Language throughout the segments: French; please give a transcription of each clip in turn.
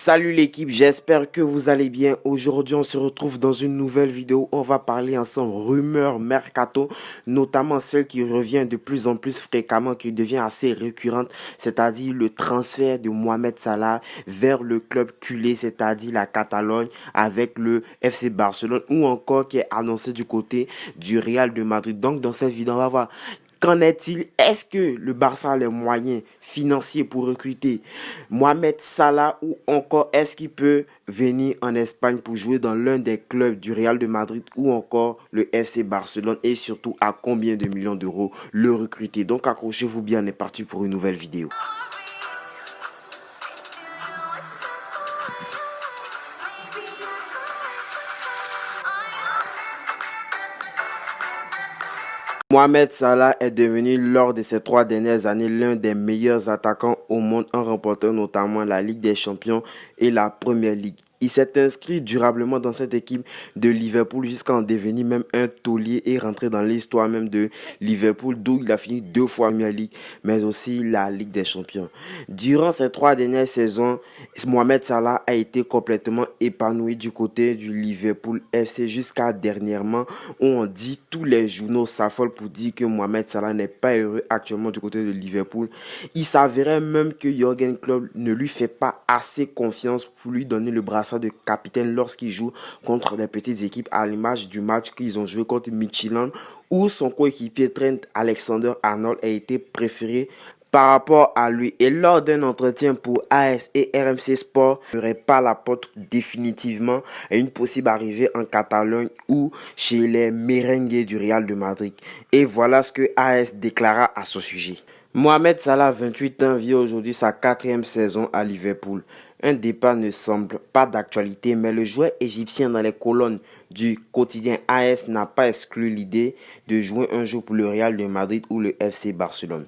Salut l'équipe, j'espère que vous allez bien. Aujourd'hui, on se retrouve dans une nouvelle vidéo. On va parler ensemble rumeurs mercato, notamment celle qui revient de plus en plus fréquemment, qui devient assez récurrente, c'est-à-dire le transfert de Mohamed Salah vers le club culé, c'est-à-dire la Catalogne, avec le FC Barcelone, ou encore qui est annoncé du côté du Real de Madrid. Donc, dans cette vidéo, on va voir qu'en est-il? Est-ce que le Barça a les moyens financiers pour recruter Mohamed Salah ou encore est-ce qu'il peut venir en Espagne pour jouer dans l'un des clubs du Real de Madrid ou encore le FC Barcelone et surtout à combien de millions d'euros le recruter? Donc accrochez-vous bien, on est parti pour une nouvelle vidéo. Mohamed Salah est devenu lors de ces 3 dernières années l'un des meilleurs attaquants au monde en remportant notamment la Ligue des Champions et la Première Ligue. Il s'est inscrit durablement dans cette équipe de Liverpool jusqu'à en devenir même un taulier et rentrer dans l'histoire même de Liverpool, d'où il a fini 2 fois Premier League, mais aussi la Ligue des Champions. Durant ces 3 dernières saisons, Mohamed Salah a été complètement épanoui du côté du Liverpool FC jusqu'à dernièrement où on dit, tous les journaux s'affolent pour dire que Mohamed Salah n'est pas heureux actuellement du côté de Liverpool. Il s'avérait même que Jürgen Klopp ne lui fait pas assez confiance pour lui donner le brassard de capitaine lorsqu'il joue contre les petites équipes, à l'image du match qu'ils ont joué contre Midtjylland où son coéquipier Trent Alexander-Arnold a été préféré par rapport à lui. Et lors d'un entretien pour AS et RMC Sport, il n'aurait pas la porte définitivement à une possible arrivée en Catalogne ou chez les merengues du Real de Madrid. Et voilà ce que AS déclara à ce sujet. Mohamed Salah, 28 ans, vit aujourd'hui sa 4e saison à Liverpool. Un départ ne semble pas d'actualité, mais le joueur égyptien dans les colonnes du quotidien AS n'a pas exclu l'idée de jouer un jour pour le Real de Madrid ou le FC Barcelone.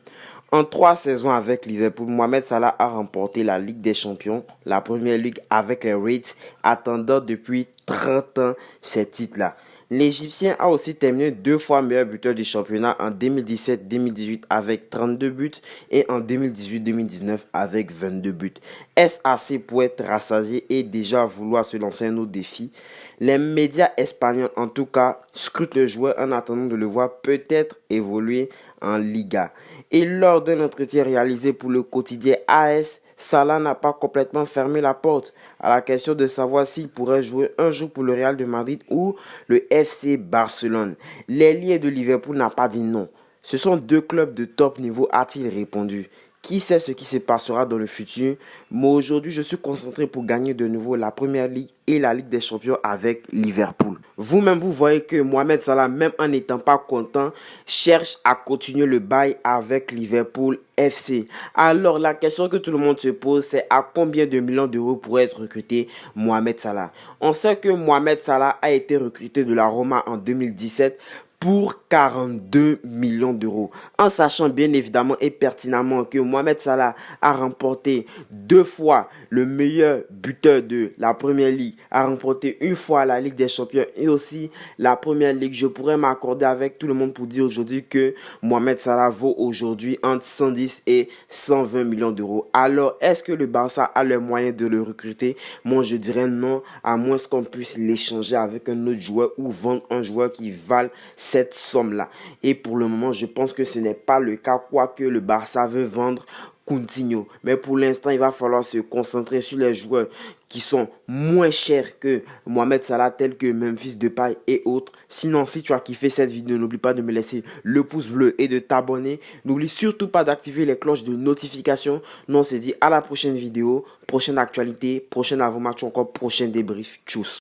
En 3 saisons avec Liverpool, Mohamed Salah a remporté la Ligue des Champions, la Première Ligue avec les Reds, attendant depuis 30 ans ces titres-là. L'Égyptien a aussi terminé 2 fois meilleur buteur du championnat en 2017-2018 avec 32 buts et en 2018-2019 avec 22 buts. Est-ce assez pour être rassasié et déjà vouloir se lancer un autre défi? Les médias espagnols en tout cas scrutent le joueur en attendant de le voir peut-être évoluer en Liga. Et lors d'un entretien réalisé pour le quotidien AS, Salah n'a pas complètement fermé la porte à la question de savoir s'il pourrait jouer un jour pour le Real de Madrid ou le FC Barcelone. L'ailier de Liverpool n'a pas dit non. Ce sont 2 clubs de top niveau, a-t-il répondu. Qui sait ce qui se passera dans le futur? Mais aujourd'hui, je suis concentré pour gagner de nouveau la Première Ligue et la Ligue des Champions avec Liverpool. Vous-même, vous voyez que Mohamed Salah, même en n'étant pas content, cherche à continuer le bail avec Liverpool FC. Alors, la question que tout le monde se pose, c'est à combien de millions d'euros pourrait être recruté Mohamed Salah? On sait que Mohamed Salah a été recruté de la Roma en 2017 pour 42 millions d'euros. En sachant bien évidemment et pertinemment que Mohamed Salah a remporté 2 fois le meilleur buteur de la Première Ligue, a remporté 1 fois la Ligue des Champions et aussi la Première Ligue, je pourrais m'accorder avec tout le monde pour dire aujourd'hui que Mohamed Salah vaut aujourd'hui entre 110 et 120 millions d'euros. Alors, est-ce que le Barça a les moyens de le recruter? Moi, je dirais non, à moins qu'on puisse l'échanger avec un autre joueur ou vendre un joueur qui vale cette somme-là. Et pour le moment, je pense que ce n'est pas le cas, quoique le Barça veut vendre Coutinho. Mais pour l'instant, il va falloir se concentrer sur les joueurs qui sont moins chers que Mohamed Salah, tels que Memphis Depay et autres. Sinon, si tu as kiffé cette vidéo, n'oublie pas de me laisser le pouce bleu et de t'abonner. N'oublie surtout pas d'activer les cloches de notification. Nous, on se dit à la prochaine vidéo, prochaine actualité, prochain avant-match ou encore prochain débrief. Tchuss.